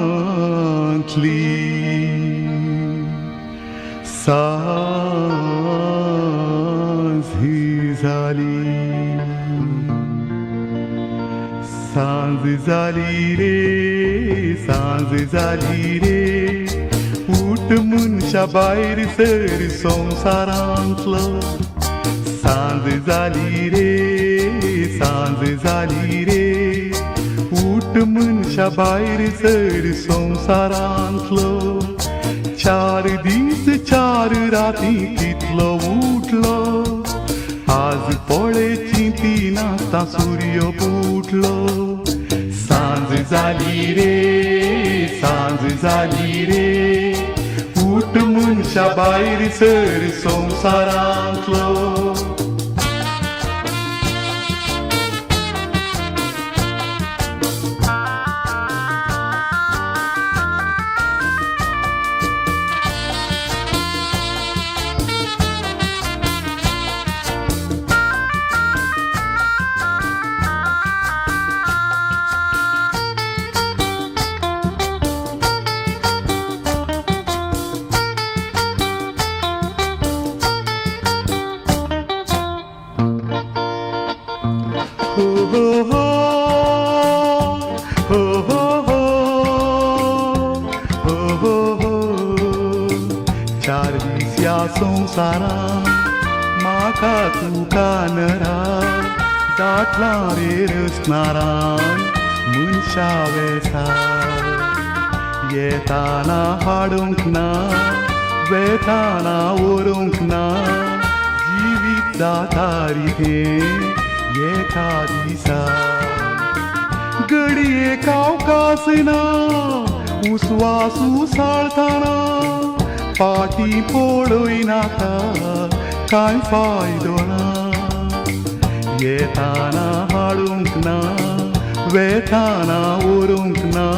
जिवितांतली सांज ही जाली सांज जाली रे सांज जाली रे उठ मनशा भायर सर संवसारांतलो सांज जाली रे सांज जाली रे उठ मनशा भायर सर संवसारांतलो चार दीस चार राती कितलो उठलो आज पळेची ती नाचता सूर्य फुटलो सांज जाली रे सांज जाली रे उठ मनशा भायर सर संवसारांतलो चार दीस या संवसारान म्हाका तुका नरा दाटला रे रसनारान मनशा वेसार येताना हाडूंक ना वेताना व्हरूंक ना जिवीत जाता रितें एका दिसा घडये कावकासना उस्वास उसाळताना पाटी पळय नाका कांय फायदो ना येताना हाडूंक ना वेताना व्हरूंक ना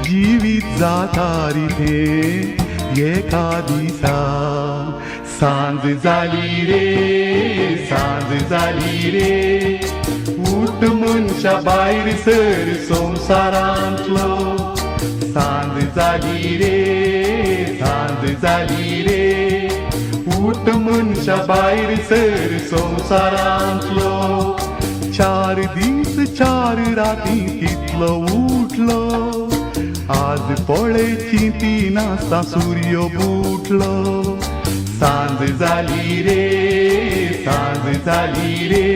जिवीत जाता रितें एका दिसा सांज जाली रे सांज जाली रे उठ मनशा भायर सर संवसारांतलो सांज जाली रे सांज जाली रे उठ मनशा भायर सर संवसारांतलो चार दीस चार राती कितलो उठलो आज पळेची ती नाचता सूर्य फुटलो सांज जाली रे सांज जाली रे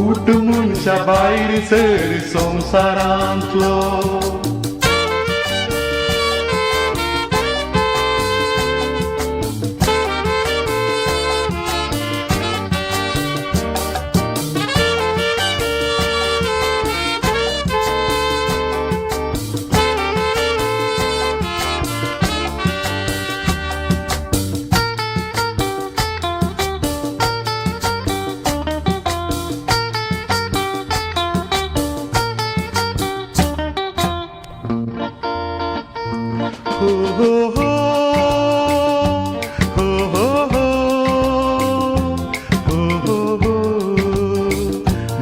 उठ मनशा भायर सर संवसारांतलो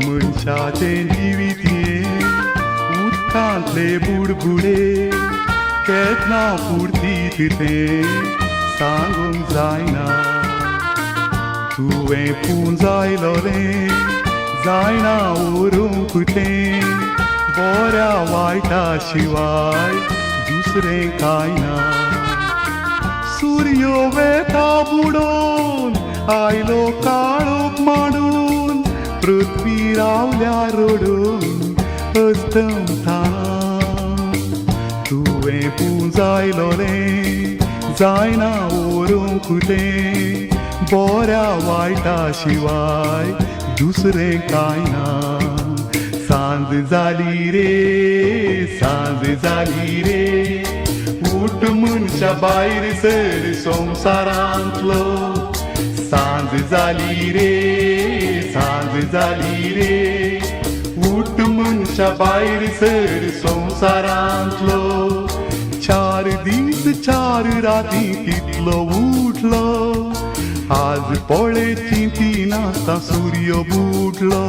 मनशाचे जिवीत उदकांतले बुडबुडे केन्ना फुर्तीत तें सांगूंक जायना तुवें पुंजायलो रे जायना व्हरूंक तें बऱ्या वायटा शिवाय दुसरें कांय ना सूर्य वेता बुडोवन आयलो काळोख मांडून पृथ्वी रावल्या रोडून अस्तम थाना तुवें पुंजायलोलें जायना व्हरूंक तें बऱ्या वायटा शिवाय दुसरें कांय ना सांज जाली रे सांज जाली रे उठ मनशा भायर सर संवसारांतलो सांज जाली रे सांज जाली रे उठ मनशा भायर सर संवसारांतलो 4 दीस 4 राती कितलो उठलो आज पळेची ती नासता सूर्य बुडलो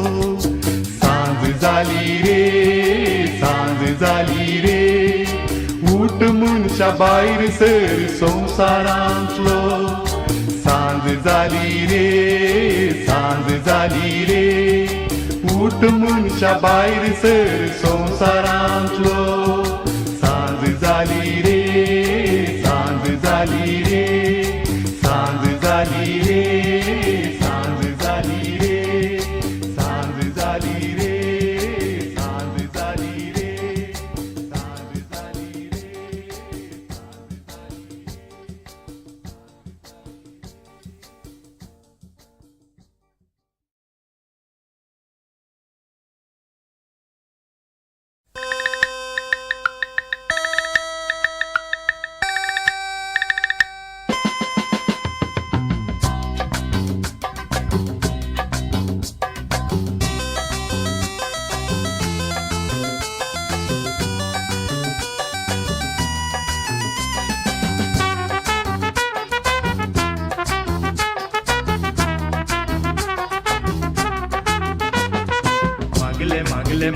सांज जाली रे सांज जाली रे उठ मनशा भायर सर संवसारांतलो सांज जाली रे सांज जाली रे उठ मनशा भायर सर संवसारांतलो सांज जाली रे सांज जाली रे सांज जाली रे सांज जाली रे सांज जाली रे सांज जाली रे सांज जाली रे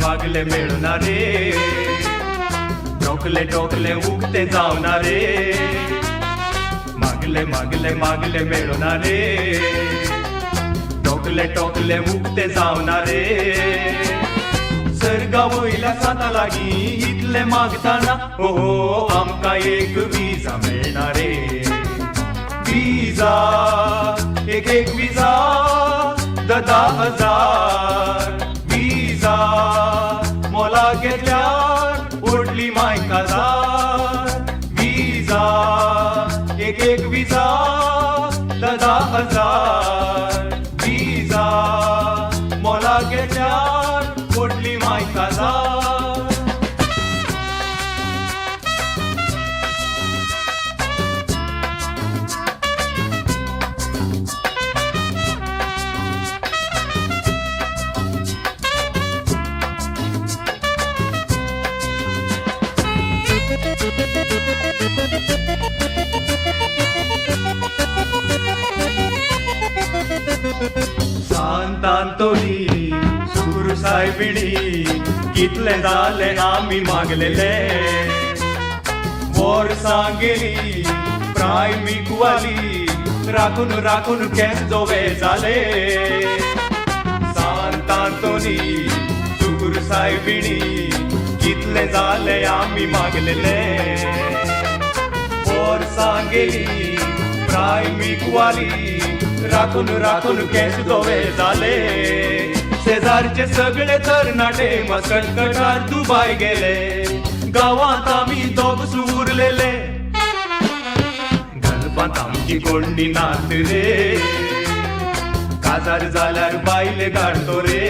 मागले मिळणारे टोकले टोकले उगते जावणारे मागले मिळणारे टोकले टोकले उगते जावणारे सर्गा वयल्या साता लागी इतले मागताना हो आमकां एक विजा मेळणारे विजा एक विजा 10,000 विजा मोला घेतल्यार ओडली माय काजार विजा एक विजा 10,000 विजा मोला घेतल्यार ओडली माय काजार सांतांतोली सुरू सायबिणी कितले जाले आम्ही मागलेले वर्सां गेली प्रायमीक वाली राखून राखून केस जोवे जाले सांतांतोली सुरू सायबिणी कितले जाले आम्ही मागलेले वर्सां गेली प्रायमीक वाली राखून राखून केस दोवे झाले शेजारचे सगळे तरणाटे मस्कटकटार दुबाय गेले गावात आम्ही दोग उरलेले गणपात आमची कोंडी नात रे काजार जाल्यार बायले काढतो रे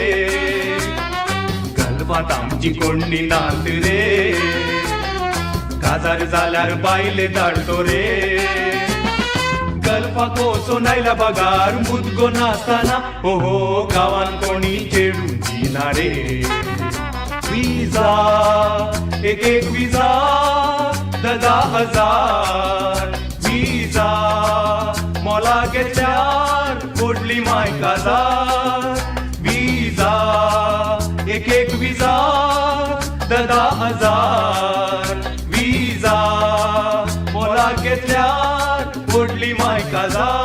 गणपात आमची कोंडी नात रे काजार जाल्यार बायले धाडतो रे गल्फाको सोनायला बगार मुदगो नासताना हो गावान कोणी चेडून दिना रे विजा एक विजा 10,000 विजा मोला घेतल्यार ओडली माय काजार विजा एक विजा 10,000 विजा मोला घेतल्यार ओडली माय काजार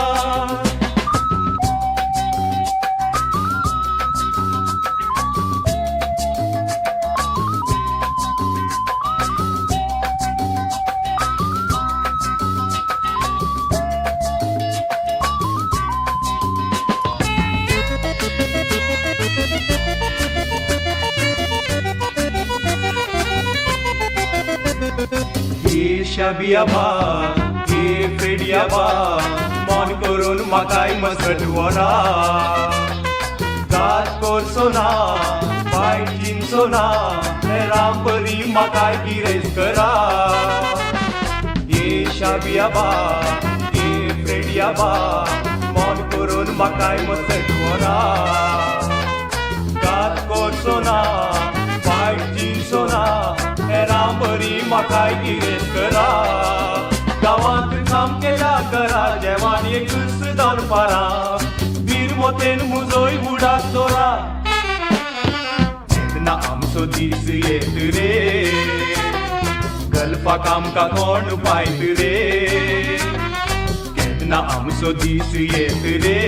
शाबिया बा ए फ्रेडिया बा मन करून म्हाकाय मसट वरा गात करचो ना पाय चिंचो ना राम बरी म्हाकाय गिरेज करा ए शाबिया बा ए फ्रेडिया बा मन करून म्हाकाय मसट वरा गात करचो ना पाय चिंचो ना राम बरी म्हाकाय गिरेज करा गावांत काम केला करा जेवान एकच दनपारा वीर मोतेन मुजोय बुडाक दोरा तेन्ना आमचो दीस येत रे गलपाक आमकां कोण पायत रे केन्ना आमचो दीस येत रे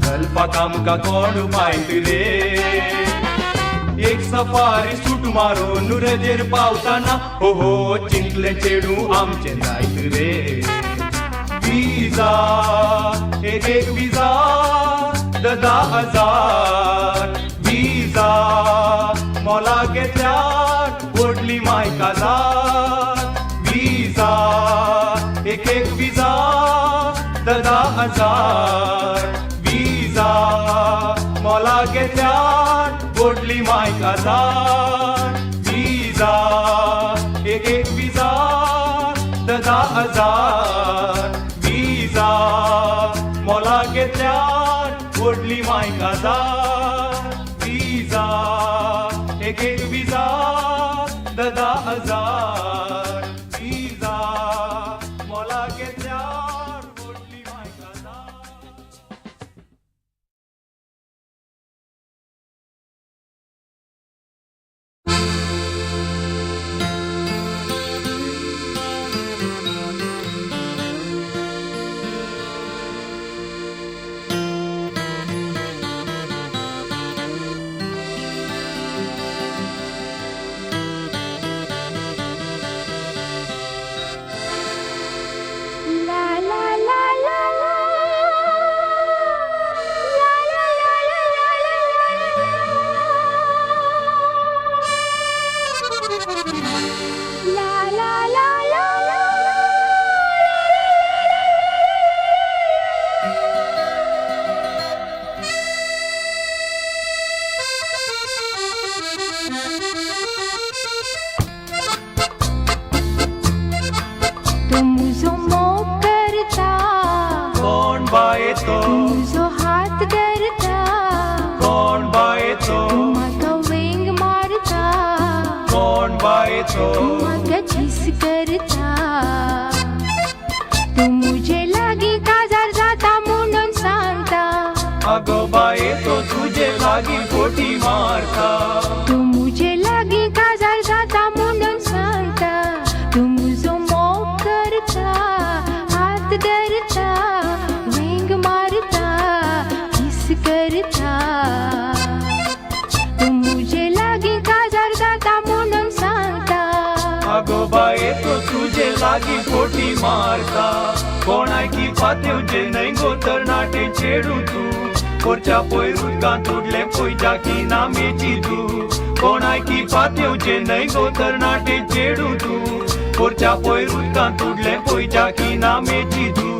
गलपाक आमकां कोण पायत रे एक सफारी सूट मारून रजेर पावताना हो हो चिंतले चेडू आमचे जायत रे विजा एक विजा 10,000 विजा मोला घेतल्यात व्हडली माय काजार विजा एक विजा 10,000 विजा मोला घेतल्यात व्हडली माय काजार विजा एक विजा 10,000 विजा मोला घेतल्यात व्हडली माय काजार विजा एक विजा 10,000 विजा मोला घेतल्यात व्हडली माय काजार तुझो हात धरता कोण बायेचो म्हाका वेंग मारता कोण बायेचो म्हाका झीस करता तू मुझे लागी काजार जाता म्हणून सांगता अगो बायेचो तुझे लागी फोटी मारता तू मुझे लागी काजार जाता म्हणून सांगता तू मुजो मोग करता हात धरता वेंग मारता किस करता तू मुझे लागी काजार जाता म्हणून सांगता अगो बायेचो तुझे लागी फोटी मारता कोणाकी पातेवचे न्हय गो तरणाटे चेडू तू कोरच्या पयर उदकांत उडले पयच्या की नामेची तू कोणाकी पातेवचे न्हय गो तरणाटे चेडू तू कोरच्या पयर उदकांत उडले पयच्या की नामेची तू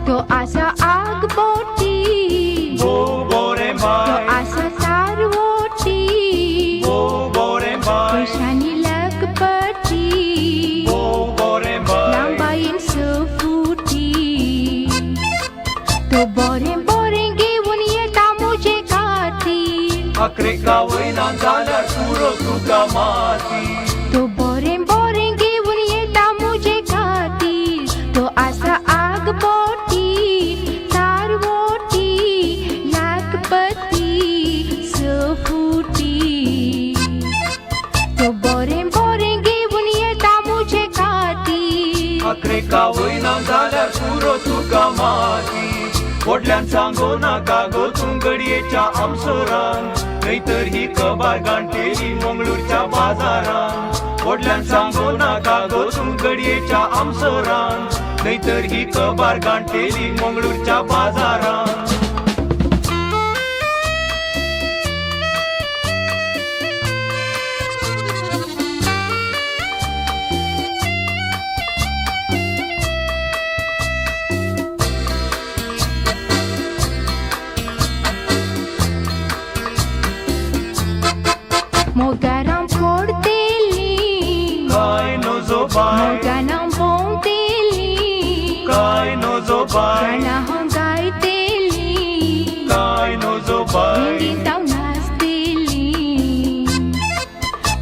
तो आसा आग बोटी ओ बोरे तो बाय आसा सारवोटी ओ बोरे बाय पैशानी लखपती ओ बोरे बाय लांबाईन सफुटी तो बोरें बोरें घेऊन येता मुझे खातीर अकरे कावयना जाल्यार पुरो तुका माती तो बोरें बोरें घेऊन येता मुझे खातीर तो आसा आग बोटी सारवोटी लाखपती सफुटी तो बोरें बोरें घेऊन येता मुझे खातीर अकरे कावयना जाल्यार पुरो तुका माती व्हडल्यान सांगो नाका गो तूं गडयेच्या आमसोरान खंय तर ही कबार गांठेली मंगळूरच्या बाजारान वडल्यान सांगो नाका गो तूं गडयेच्या आमसरान नाहीतर ही कबार गांठेली मंगळूरच्या बाजारान Mogaram porteli, काय नजो बाय moganam ponteli, काय नजो बाय rana hongai teli, काय नजो bye ringin tau nasteli.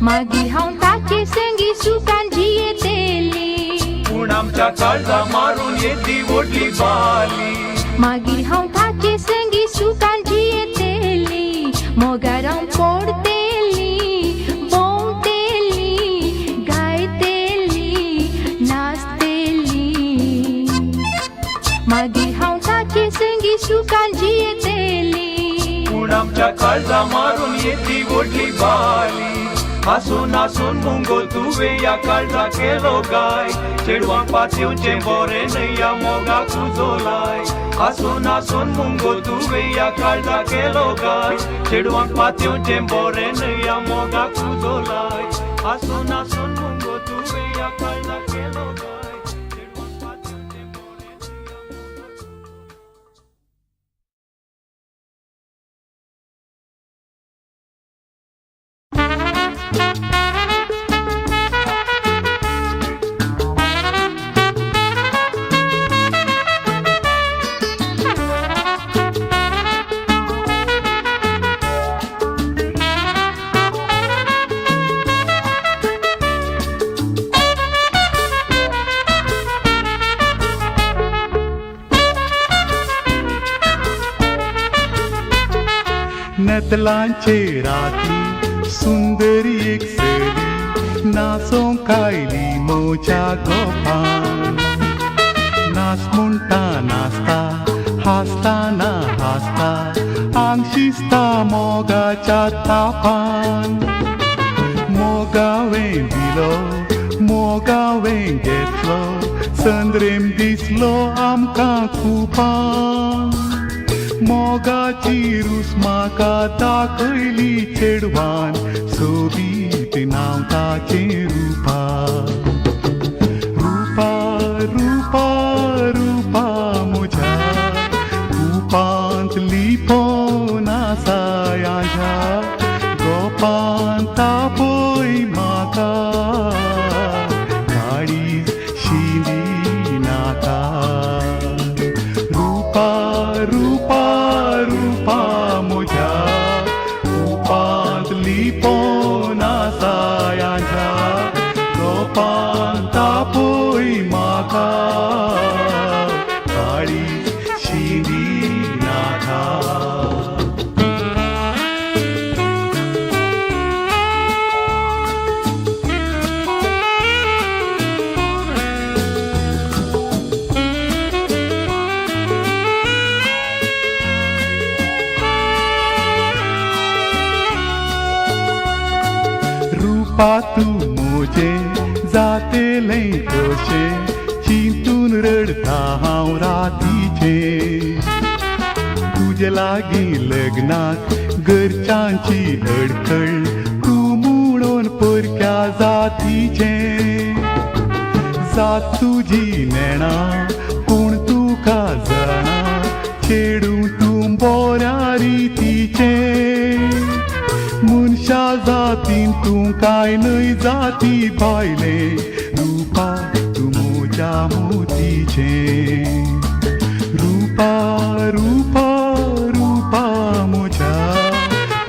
Magi haun tache sangi sukan jiye teli, पूण आमच्या काळजा मारून येती वडली बाली magi haun tache sangi sukan jiye teli, mogaram porteli. मागीर हांव ताचे संगी सुखान जियेतेली पूण आमच्या काळजा मारून येती वडली बाली हसून हसून मुंगो तुवे या काळजा केलो गाय चेडवांक पातयेवचे बरे न्हय या मोगाक उजोलाय हसून हसून मुंगो तुवे या काळजा केलो गाय चेडवांक पातयेवचे बरे न्हय या मोगाक उजोलाय हसून हसून मुंगो तुवे या काळजा केलो गाय चेडवांक पातयेवचे बरे नेतलांचे राती सुंदरी एक सरी नाचों कायली मोच्या गोपान नाच म्हणटा नाचता हासताना हासता आंग शिजता मोगाच्या तापान मोगावें दिलो मोगावें घेतलो संद्रेम दिसलो आमकां खुपान मोगाची रूस म्हाका दाखयली चेडवान सोबीत नांव ताचें रुपा रुपा रुपा रुपा म्हज्या रुपांत लिपोवन आसा ह्या गोपान तापय म्हाका काळीज शिंदी नाका रुपा रुपा रुपा म्हज्या रुपांत लिपोवन आसा ह्या गोपान तापय म्हाका काळीज शिंदी नाका रुपा तूं म्हजें जातेलें कशें चिंतून रडता हांव रातीचें तुजे लागीं लग्नाक घरच्यांची अडखळ तूं म्हणून परक्या जातीचें जात तुजी नेणा पूण तुका जाणा चेडू तूं बऱ्या रितीचें मनशा जातीन तूं कांय न्हय जाती भायले रुपा तूं म्हज्या मोतीचें रुपा रुपा रुपा म्हज्या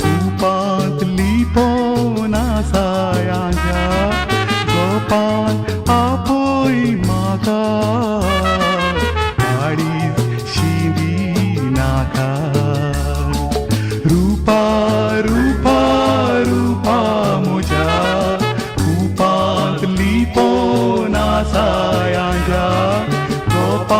रुपांत लिपोवन आसा ह्या गोपान आपय म्हाका काळीज शिंदी नाका रुपा रुपा रुपा म्हज्या रुपांत लिपोवन आसा ह्या गोपान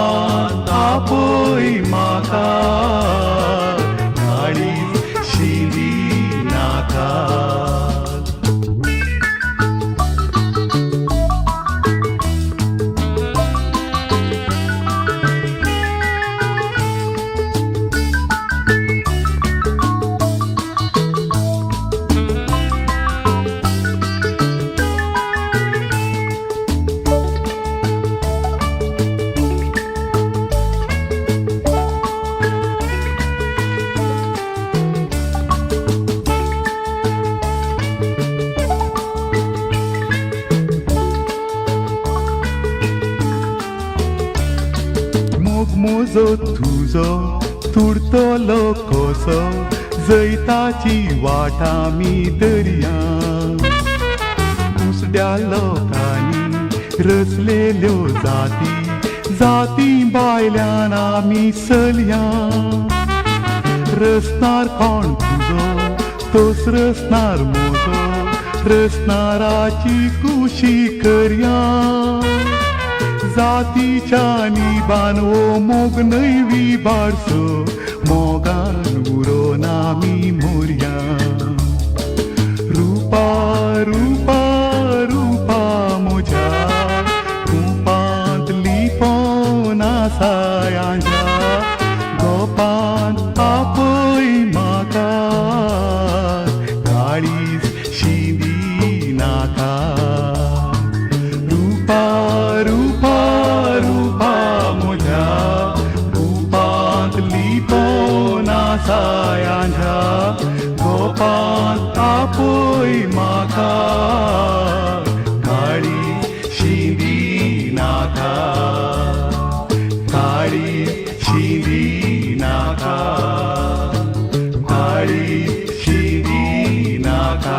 मोग मोजो तुजो तुडतलो कसो जैताची वाट आमी दर्या उसड्या लोकांनी रचलेल्यो जाती जाती भायल्यान आमी चलया रचणार कोण तुजो तोच रचणार मोजो रचणाराची कुशी करया जातीच्या निबान ओ मोग नैवी बारसो मोगान उरोन आमी मोरया रूपा रूपा रूपा म्हज्या रूपांत लिपोवन आसायांच्या गोपांत आपय म्हाका काळीज शिंदी नाका रूपा रूपा रूपा म्हज्या रूपांत लिपोवन आसायांच्या गोपांत आपय म्हाका काळी शिंदी नाका काळी शिंदी नाका काळी शिंदी नाका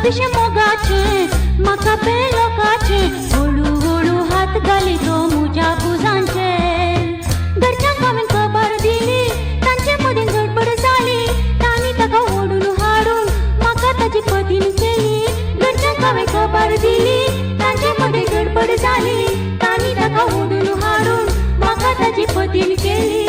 पिशे मोगाचे म्हाका पेलोकाचे हळू हळू हात घालितो मुज्या पुजांचे घरच्यांक हांवें खबर दिली तांचे मदीं गडबड जाली तांणी ताका ओडून हाडून म्हाका ताची पतीन केली घरच्यांक हांवें खबर दिली तांचे मदीं गडबड जाली तांणी ताका ओडून हाडून म्हाका ताची पतीन केली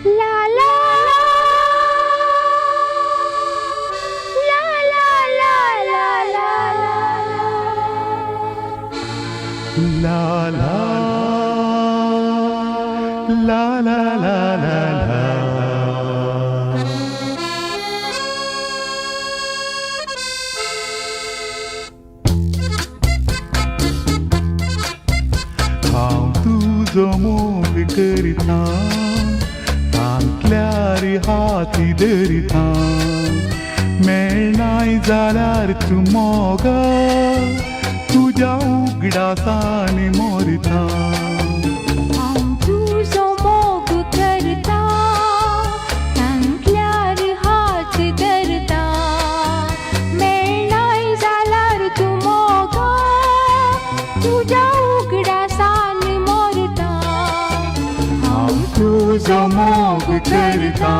La la la la la la la La la la la la la la. हांव तुजो मोग करिता तांतल्यार हाती धरिता मेळनाय जाल्यार तूं मोगा तुज्या उगडासान मोरता हांव तुजो मोग करता तांतल्यार हात धरता मेळनाय जाल्यार तूं मोगा तुज्या उगडासान मोरता हांव तुजो मोग करता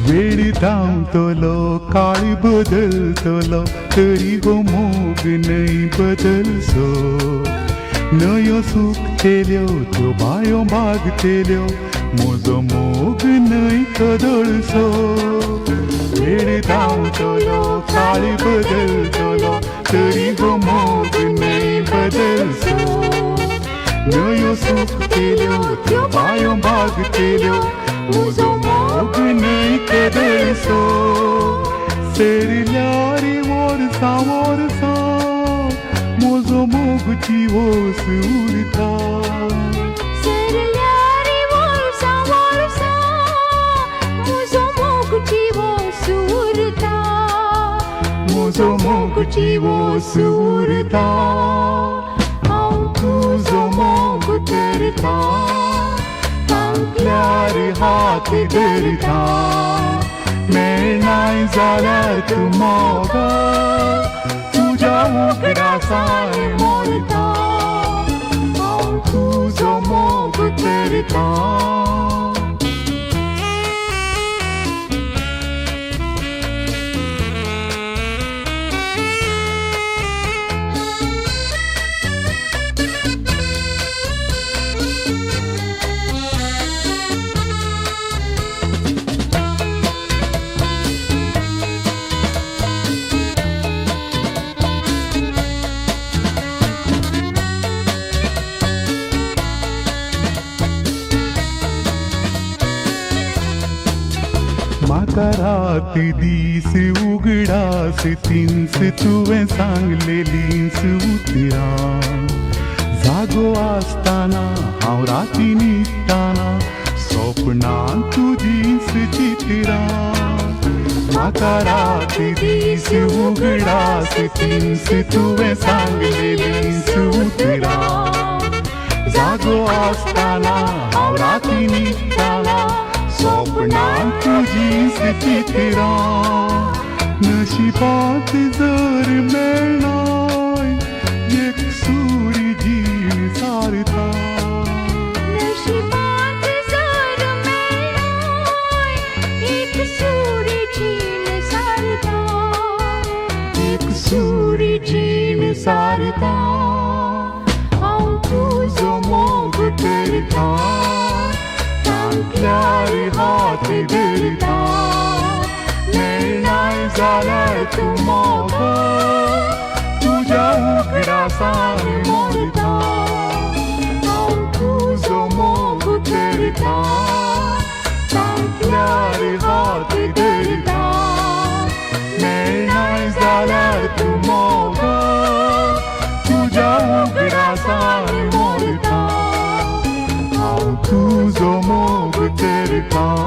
वेळ धांवतलो काळ बदलतलो तरी हो मोग नाही बदलसो नयो सुकतेल्यो त्यो बायो भागतेल्यो म्हजो मोग नाही कदळसो वेळ धांवतलो काळ बदलतलो तरी हो मोग नाही बदलसो नयो सुकतेल्यो त्यो बायो भागतेल्यो म्हजो मोग नाही कदळसो सेरिल्यार वर्सां वर्सां म्हजो मोग जिवोस उरता सरल्यार वर्सां वर्सां म्हजो मोग जिवोस उरता म्हजो मोग जिवोस उरता हांव तुजो मोग करता तांतल्यार हात धरता मेळनाय जाल्यार तूं मोगा तुज्या उगडासान मोरता हांव तुजो मोग करता म्हाका रात दीस उगडास तिन्स तुवें सांगलेलींच उतरां जागो आसतना हांव राती न्हिदताना सपनांत तुजींच चित्रां म्हाका रात दीस उगडास तिन्स तुवें सांगलेलींच उतरां जागो आसतना हांव राती न्हिदताना सपनांत तुजींच चित्रां नशिबांत जर मेळनाय एक सुरी जीण सारता नशिबांत जर मेळनाय एक सुरी जीण सारता एक सुरी जीण सारता हांव तुजो मोग करता तांतल्यार हात धरता मेळनाय जाल्यार तूं मोगा करता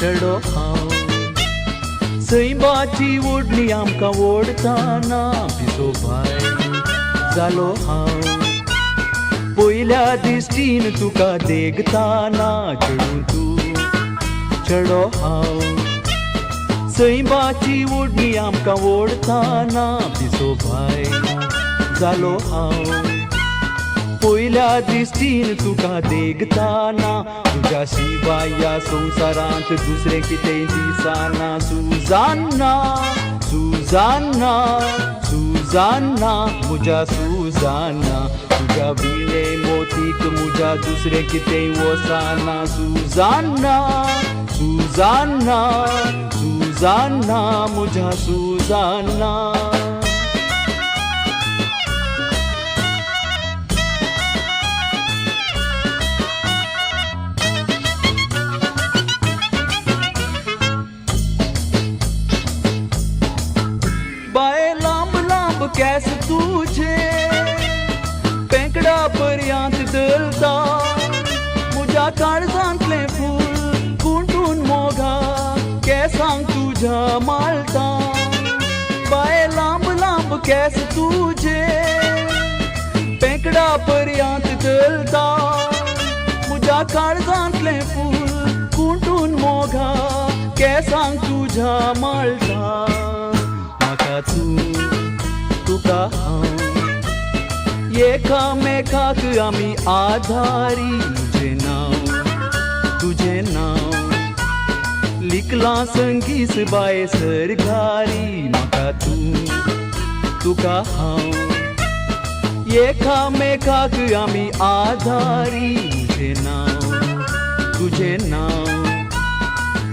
चढो हांव सैबाची ओढणी आमकां ओडताना भिजो भायर जालो हांव पयल्या दिश्टीन तुका देगताना चडूं तूं चढो हांव सैबाची ओढणी आमकां ओढताना दिसो भाय जालो हांव पयल्या दिश्टीन तुका देगताना तुज्या शिवाय ह्या संवसारांत दुसरें कितेंय दिसाना सुजान्ना सुजान्ना सुजान्ना म्हज्या सुजान्ना तुज्या विणे मोतीक म्हज्या दुसरें कितेंय वसाना सुजान्ना सुजान्ना सुजान्ना म्हज्या सुजान्ना बाये लांब लांब केस तुझे पेंकडा पर्यंत दलता म्हज्या काळजांतलें फूल गुंठून मोगा केसांक तुझ्या माळटा बाये लांब लांब केस तुझे पेंकडा पर्यंत दलता म्हज्या काळजांतलें फूल गुंठून मोगा केसांक तुझ्या माळटा म्हाका तुका हांव एकामेकाक आमी आधारी तुजें नांव लिखलां संगीत बाये सरकारी म्हाका तुका हांव एकामेकाक आमी आधारी तुजें नांव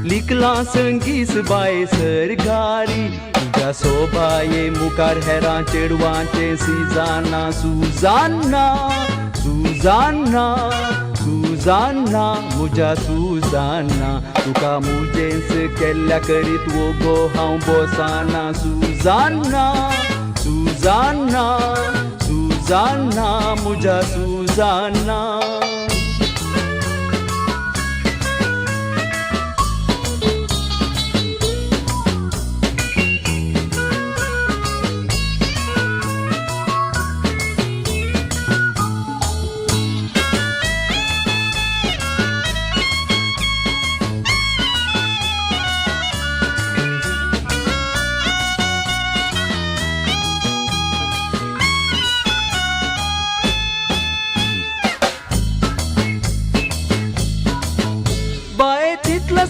लिखलां संगीत बाये सरकारी तुज्या सोबाये मुखार हेरां चेडवांचे सिजाना सुजान्ना सुजान्ना सुजान्ना म्हज्या सुजान्ना तुका मुजेंस केल्ल्या करीत वोगो हांव बसाना सुजान्ना सुजान्ना सुजान्ना म्हज्या सुजान्ना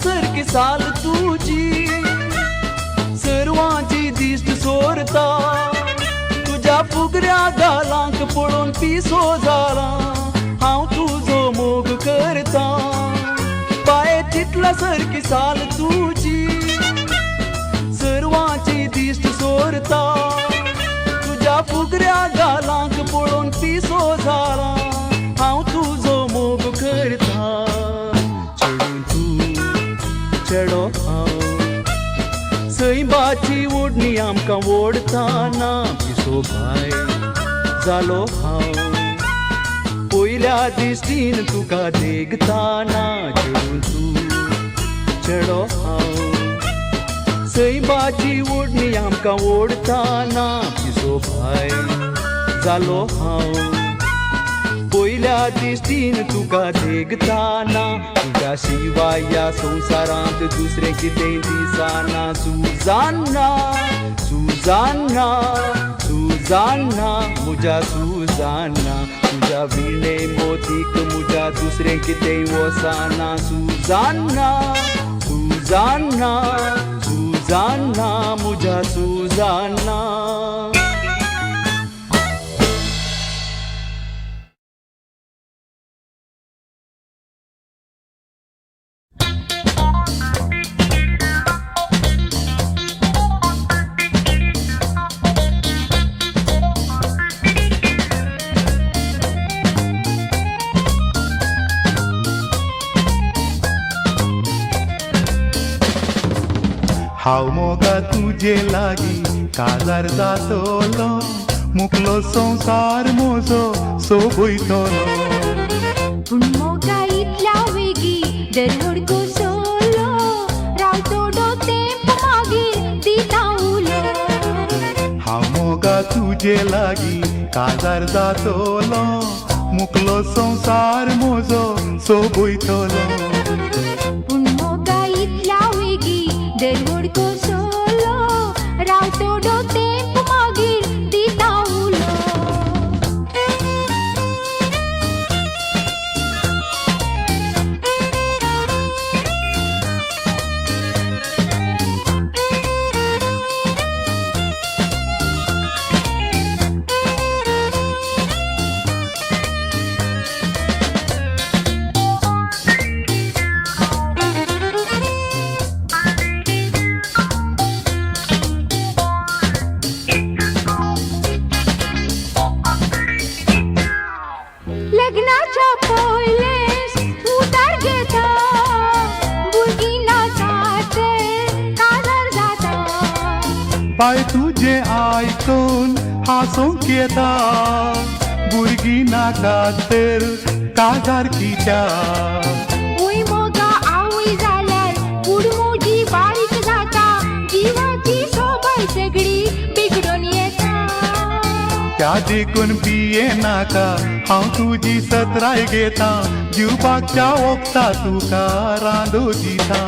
सारकी साल तुझी सर्वांची दिश्ट सोरता तुझ्या फुगऱ्या गालांक पळोवन पिसो जाला हांव तुजो मोग करता पांय चितला सारकी साल तुझी सर्वांची दिश्ट सोरता तुझ्या फुगऱ्या गालांक पळोवन पिसो जाला हांव तुजो मोग करता चेडो हांव सैबाची ओढणी आमकां ओढताना पिसो भाय जालो हांव पयल्या दिश्टीन तुका देगताना चेडो हांव सैबाची ओढणी आमकां ओढताना पिसो भाय जालो हांव पयल्या दिश्टीन तुका देगताना तुज्या शिवाय ह्या संवसारांत दुसरें कितेंय दिसाना सुजान्ना सुजान्ना सुजान्ना म्हज्या सुजान्ना तुज्या विणे मोतीक म्हज्या दुसरें कितेंय वसाना सुजान्ना सुजान्ना सुजान्ना म्हज्या सुजान्ना हांव मोगा तुजे लागीं काजार जातलो मुकलो संवसार म्हजो सोबयतलो पूण मोगा इतल्या वेगी दर कोसलो राव थोडो तेंप मागीर दिता उलो हांव मोगा तुजे लागीं काजार जातलो मुकलो संवसार म्हजो सोबयतलो पूण मोगा इतल्या वेगी दर कोसलो रावतो डो तेंप मागीर दिता उलो लग्नाच्या पयलेच उतार घेता भुरगीं नाचाते काजार जाता बाय तुझे आयकून हांसूंक येता भुरगीं नाकात तर काजार कित्या ओय मोगा आवय जाल्यार कुडमोजी बारीक जाता जिवाची सोबाय सगळी बिगडून येता त्या देखून पिये नाका हांव तुजी सत्राय घेता जीवपाकच्या वखदा तुका रांदो दिता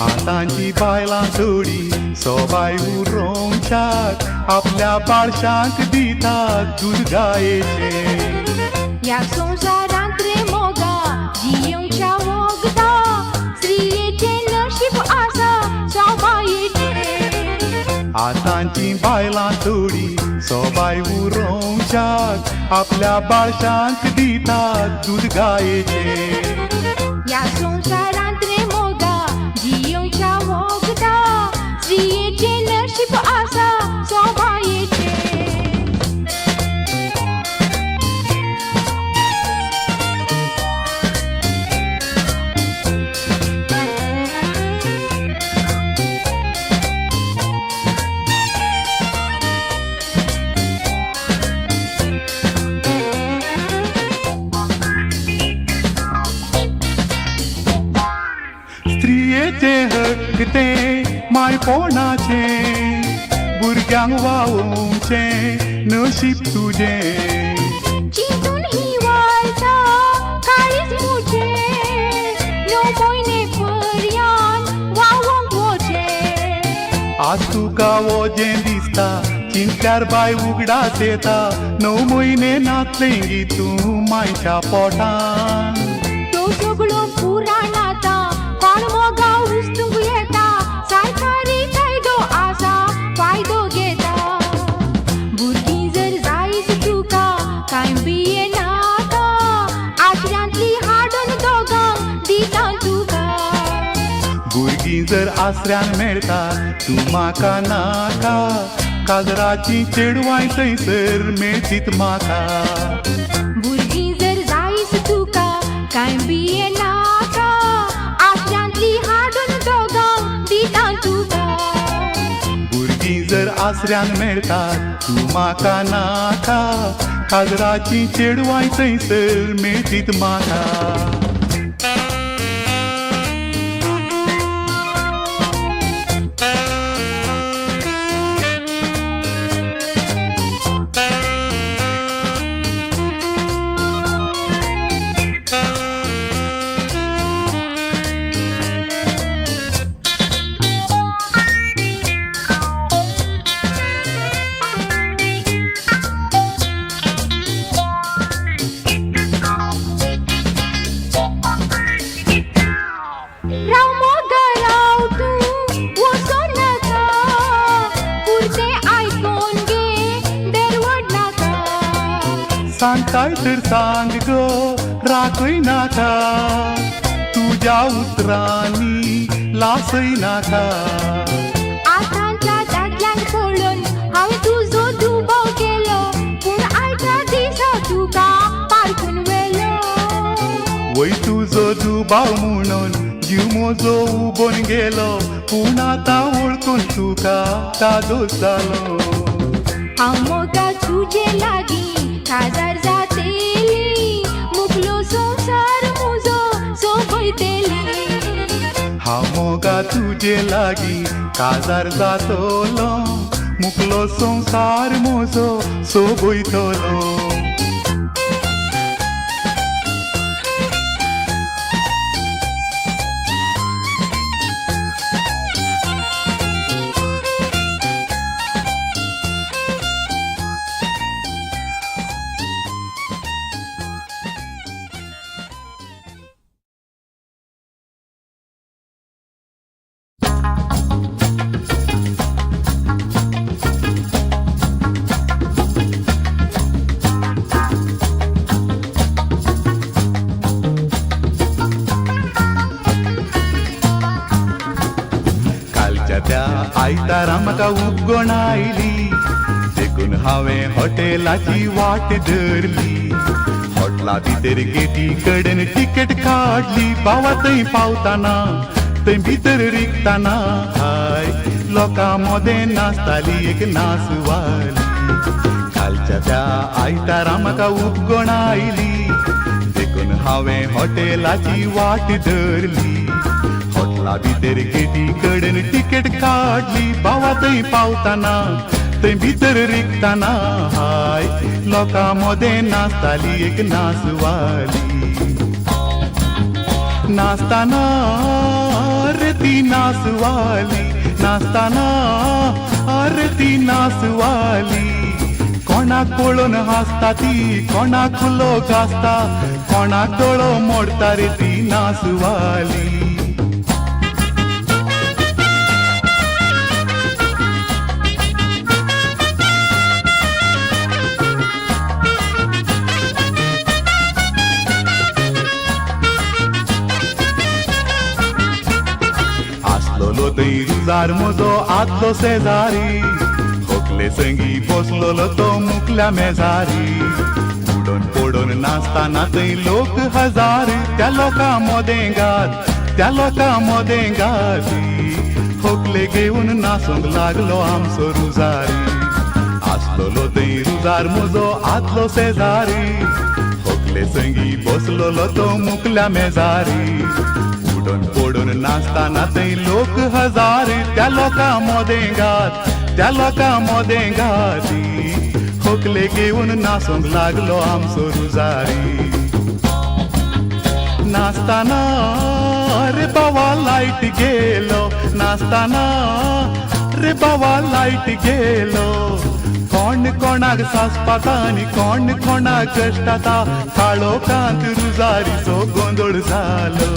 आतांची बायलां थोडी सोबाय उरोवच्याक आपल्या बाळशांक दिता दूद गायेचें ह्या संवसारांत रे मोगा जियोवच्या वखदा स्त्रियेचें नशीब आसा सोबायेचें आतांची बायलां थोडी सोबाय उरोवच्याक आपल्या बाळशांक दिता दूद गायेचें ह्या संवसारांत रे मोगा जियोवच्या वखदा स्त्रियेचें नशीब आसा सोबायेचें स्त्रियेचे हक्क ते मायपोणाचे भुरग्यांक वावोवचें नशीब तुजें चिंतून ही वार्ता काळीज मुजें णव म्हयने पर्यान वावोंक वचें आज तुका वोजें दिसता चिंतल्यार बाय उगडास येता 9 म्हयने नाचलेंगी तूं मायच्या पोटान तो सगळो पुराण आतां कोण मोगा हुस्तूंक येता सरकारी कायदो आसा फायदो घेता भुरगीं जर जायच तुका कांय बिये नाका आशऱ्यांतली हाडून दोगांक दिता तुका भुरगीं जर आसऱ्यान मेळटा तूं म्हाका नाका काजराची चेडवाय थंयसर मेळचीत म्हाका भुरगीं जर जायच तुका कांय बिये नाका आशऱ्यांतली हाडून दोगांक दिता तुका भुरगीं जर आसऱ्यान मेळटा तूं म्हाका नाका काजराची चेडवाय थंयसर मेळचीत म्हाका राव मोगा राव तूं वचूं नाका पुरतें आयकून घे देरवड नाका सांगताय तर सांग गो राखय नाका तुज्या उतरांनी लासय नाका आतांच्या दादल्यांक पळोवन हांवें तुजो दुबाव केलो पूण आयच्या दिसा तुका पारखून व्हेलो वय तुजो दुबाव म्हणून जीव म्हजो उबोन गेलो पूण आतां वळखून तुका तादोस जालो हांव मोगा तुजे लागीं काजार जातेली मुकलो संवसार म्हजो सोबयतेली हांव मोगा तुजे लागीं काजार जातलो मुकलो संवसार म्हजो सोबयतलो आयतारा म्हाका उपगण आयली देखून हांवें हॉटेलाची वाट धरली हॉटेला भितर गेटी कडेन तिकेट काडली बावा थंय पावताना थंय भितर रिगताना हाय लोकां मोदें नाचताली एक नाचवाली कालच्या त्या आयतारा म्हाका उपगण आयली देखून हांवें हॉटेलाची वाट धरली हॉटेला भितर गेटी कडेन तिकेट काडली बावा थंय पावताना थंय भितर रिगताना हाय लोकां मोदें नाचताली एक नाचवाली नाचताना रे ती नाचवाली नाचताना अरे ती नाचवाली कोणाक पळोवन हासता ती कोणाक लोक आसता कोणाक दोळो मोडटा रे ती नाचवाली आसलोलो थंय रुजार म्हजो आदलो शेजारी खोकले संगी बसलोलो तो मुखल्या मेजारी उडोन पडोन नाचताना थंय लोक हजार त्या लोकां मोदें घात त्या लोकां मोदें घाली खोकले घेवन नाचूंक लागलो आमचो रुजारी आसलोलो थंय रुजार म्हजो आदलो शेजारी खोकले संगी बसलोलो तो मुखल्या मेजारी उडोन पडोन नाचताना थंय लोक हजार त्या लोकां मोदें घात त्या लोकां मोदें घाती खोकले घेवन नाचूंक लागलो आमचो रुजारी नाचताना रे बाबा लायट गेलो नाचताना रे बाबा लायट गेलो कोण कोणाक सासपाता आनी कोण कोणाक कश्टाता काळोखांत रुजारीचो गोंदळ जालो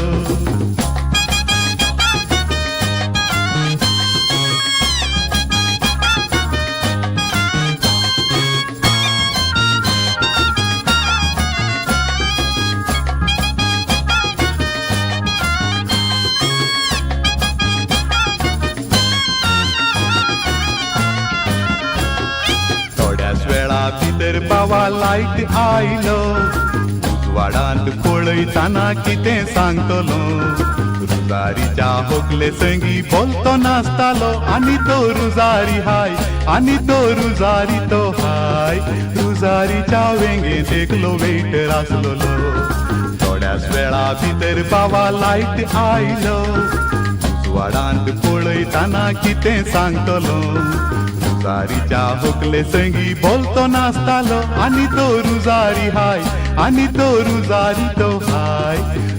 भितर बाबा लायट आयलो उजवाडांत पळयताना कितें सांगतलो रुजारीच्या होकले संगी बोलतो नाचतालो आनी तो रुजारी हाय आनी तो रुजारी तो हाय रुजारीच्या वेंगेंत एकलो वेटर आसलोलो थोड्याच वेळा भितर बाबा लायट आयलो उजवाडांत पळयताना कितें सांगतलो रुजारीच्या होकले संगी बोलतो नाचतालो आनी तो रुजारी हाय आनी तो रुजारी तो हाय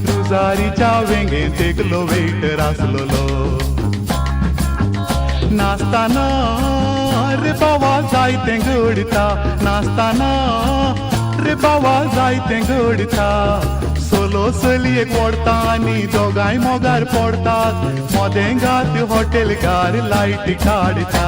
रुजारीच्या वेंगेंत एकलो वेटर आसलोलो नाचताना रे बाबा जायतें घडता नाचताना रे बाबा जायतें घडता सोलो चलयेक ओडता आनी दोगांय मोगार पडटात मोदें घात हॉटेलकार लायट काडटा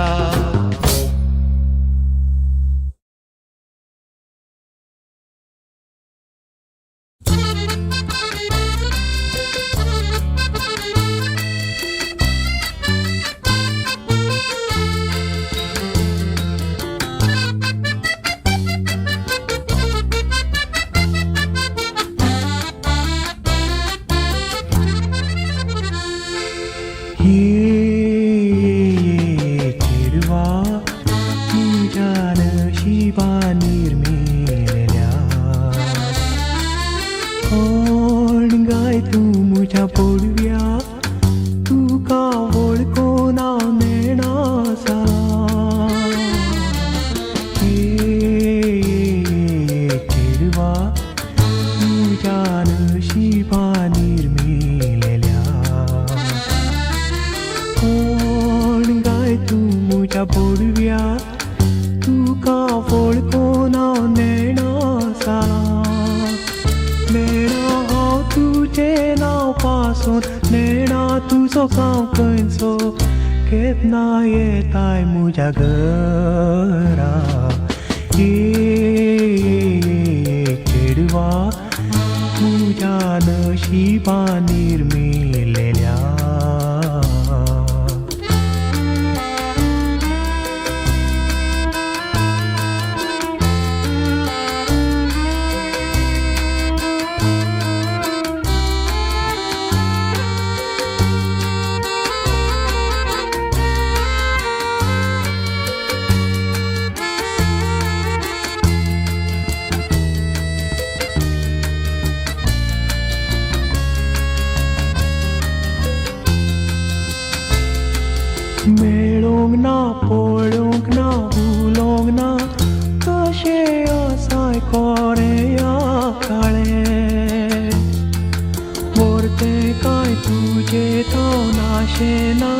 तुझे तो नाशेना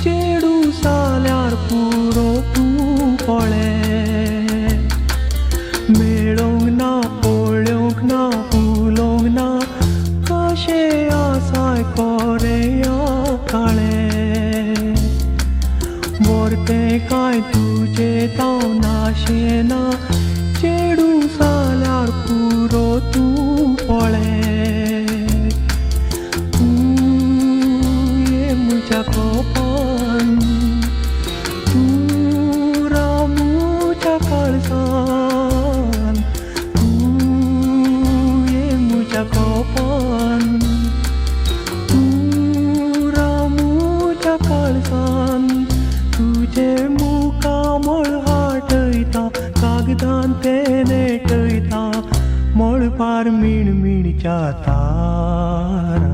चेडू साल्यार पुरो तूं पळे मेळोंक ना पळोवंक ना उलोवंक ना कशें आसाय कोरे या काळें वर्तें काय तुझे तो नाशेना चेडू साल्यार पुरो तूं पळे कोपान तू रामूच्या काळजान तू ये मुझ्या कोपान तू रामूच्या काळजान तुझे मुखामळ हाटयता कागदान ते नेटयता मळपार मिणमिणच्या तारा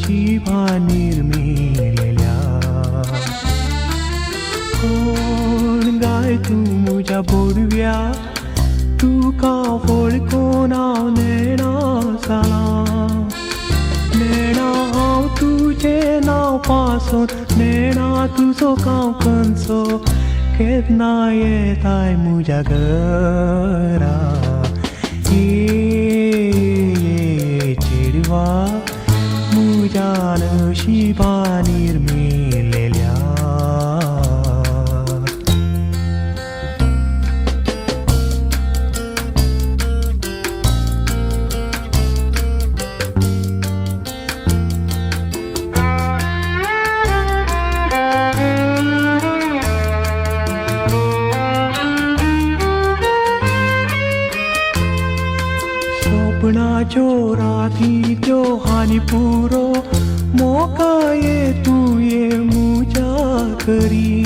शिभा निर्मिलेल्या कोण गाय तू मुझ्या बोडव्या तुका वळखून हांव नेणा साला नेणा हांव तुझे नांव पासून नेणा तुजो गांव खंयचो केन्ना येताय मुझ्या घरा चेडवा मुझ्या नशिबा निर्मिलेल्या स्वप्नाच्यो रातीच्यो हानी पुरो मोका ये तू ये मुझ्या करी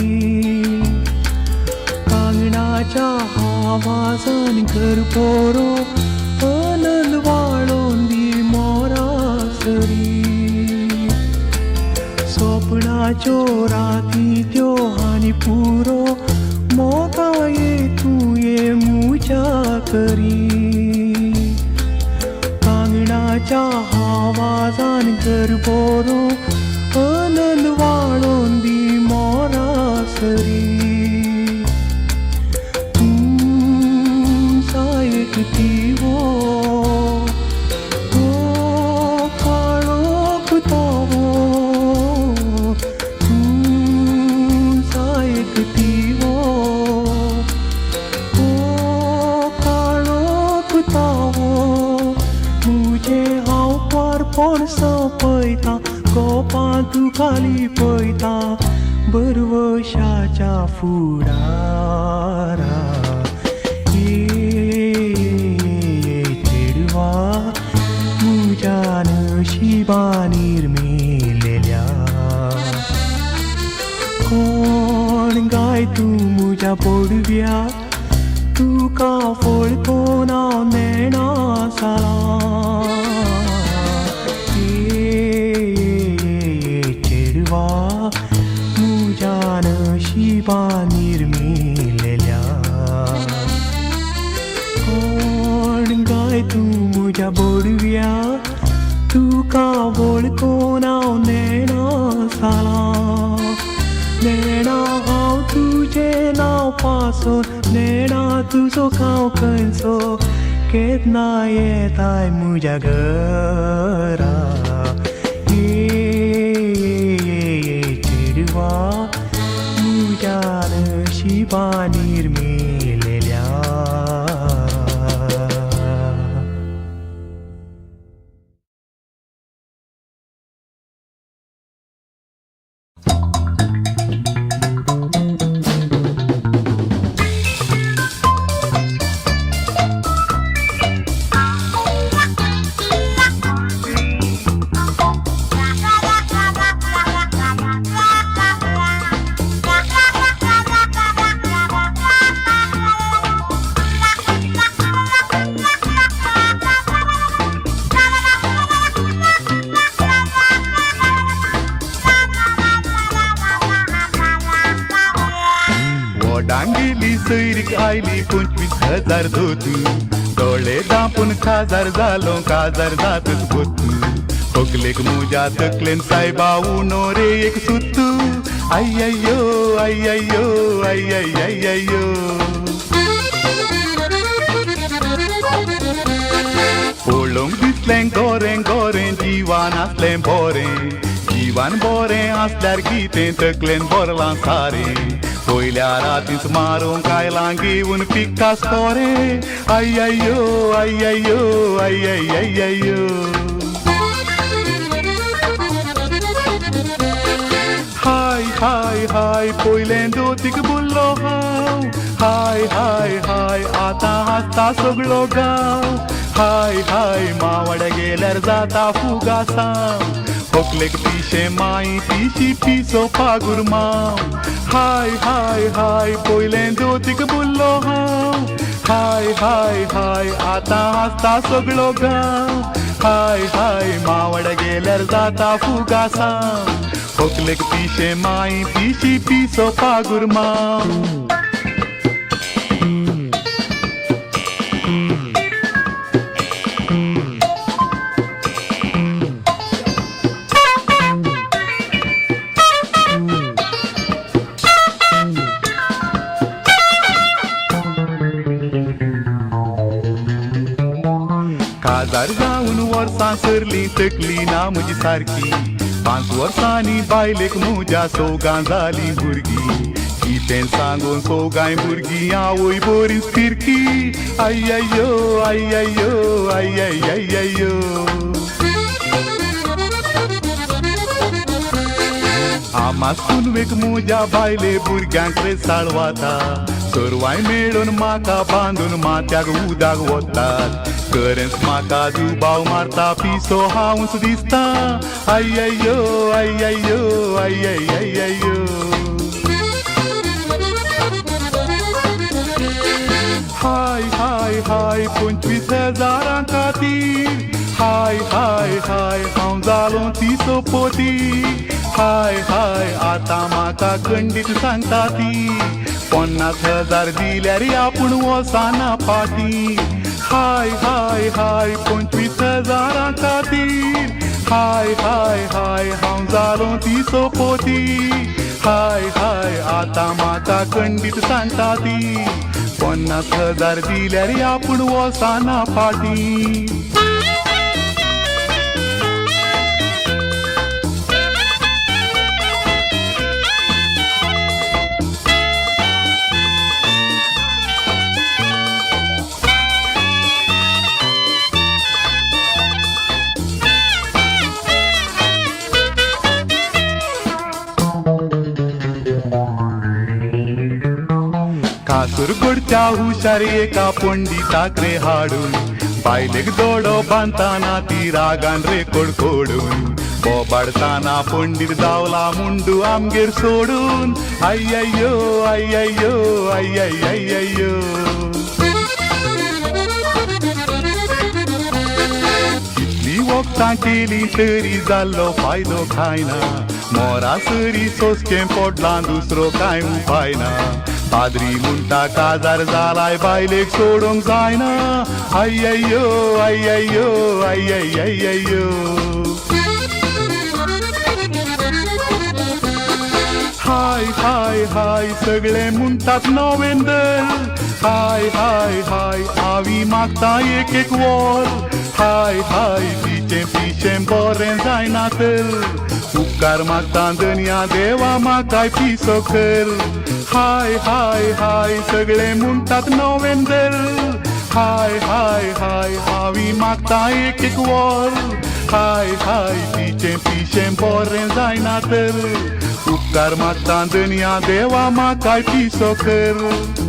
कांगणाच्या आवाजान घर पोरो आनंद वाळोन दी मोरा सरी स्वप्नाच्यो रातीच्यो हानी पुरो मोका ये तू ये मुझ्या करी कांगणाच्या आवाजान घर पोरो आनंद वाळोन दी मोरा सरी तू सायक दिवो काळोख तावो तू सायक दिवो काळोख तावो तुझे हांव परपोण पळयता कोपां तूं खाली पळयता बरवशाच्या फुडारा चेडवा मुझ्या नशिबा निर्मिलेल्या कोण गाय तूं मुझ्या पोडव्या तुका वळखून हांव नेणा साला चेडवा मुझ्या नशिबा निर्मिलेल्या कोण गाय तू मुझ्या बोडव्या तुका वळखून हांव नेणा साला नेणा हांव तुझे नांव पासून नेणा तुजो गांव खंयचो केन्ना येताय मुझ्या घरा चेडवा मुझ्या नशिबा निर्मिलेल्या मोडांग गेली सैरीक आयली 25,000 धोतू डोळे दापून खाजार जालो काजार जातच गोतू खोकलेक मुजा तकलेन सायबा उणो रे एक सुत्तू अय्ययो अय्ययो अय्ययो पळोवंक दिसलें गोरें गोरें जिवान आसलें बोरें जिवान बोरें आसल्यार कितें तकलेन बोरलां सारें पयल्या रातींच मारूंक आयलां घेवन पिकास कोरें अय्ययो अय्ययो अय्ययो हाय हाय हाय पयलें दोतीक बुल्लो हांव हाय हाय हाय आतां हांसता सगळो गांव हाय हाय मावड गेल्यार जाता फुगासांव खोकलेक पिशे माई पिशी पिसो पागूर माव हाय हाय हाय पयलें दोतीक बुल्लो हांव हाय हाय हाय आतां हांसता सगळो गांव हाय हाय मावड गेल्यार जाता फुगासांव खोकलेक पिशे माई पिशी पिसो पागूर माव काजार जावन वर्सां सरलीं तकली ना म्हजी सारकी 5 वर्सांनी बायलेक म्हज्या सोगां जालीं भुरगीं कितें सांगून सोगाय भुरगीं आवय बरीच फिरकी अय्ययो अय्ययो अय्ययो आमा सुनवेक म्हज्या बायले भुरग्यांक रेसाळ वता चोरवाय मेळून म्हाका बांदून माथ्याक उदक वतात गरज म्हाका दुबाव मारता पिसो हांवच दिसता अय्ययो अय्ययो अय्ययो हाय हाय हाय 25,000 खातीर हाय हाय हाय हांव जालो तिसो पोती हाय हाय आतां म्हाका खंडीत सांगता ती 50,000 दिल्यार आपूण वसाना फाटी हाय हाय हाय 25,000 खातीर हाय हाय हाय हांव जालो तिसो पोती हाय हाय आतां म्हाका खंडीत सांगता ती 50,000 दिल्यार आपूण वसाना फाटी कासुरगोडच्या हुशार एका पंडिताक रे हाडून बायलेक दोडो बांदताना ती रागान रे कोडकोडून बोबाडताना पंडीत जावला मुंडू आमगेर सोडून अय्ययो अय्ययो अय्ययो कितली वखदां केली तरी जाल्लो फायदो खायना मोरा सरी सोसकें पोटलां दुसरो कांय उपाय ना पाद्री म्हणटा काजार जालाय बायलेक सोडूंक जायना अय्ययो अय्ययो अय्ययो हाय हाय हाय सगळे म्हणटात नोवेंदर हाय हाय हाय आवी मागता एक एक वॉल हाय हाय पिचें पिचें बरें जायना तर उपकार मागता दनया देवा म्हाकाय पिसो कर हाय हाय हाय सगळे म्हणटात नोवेंदर हाय हाय हाय हावी मागता एक एक वॉल हाय हाय पिचें पिचें बरें जायना तर उपकार मागता दनया देवा म्हाकाय पिसो कर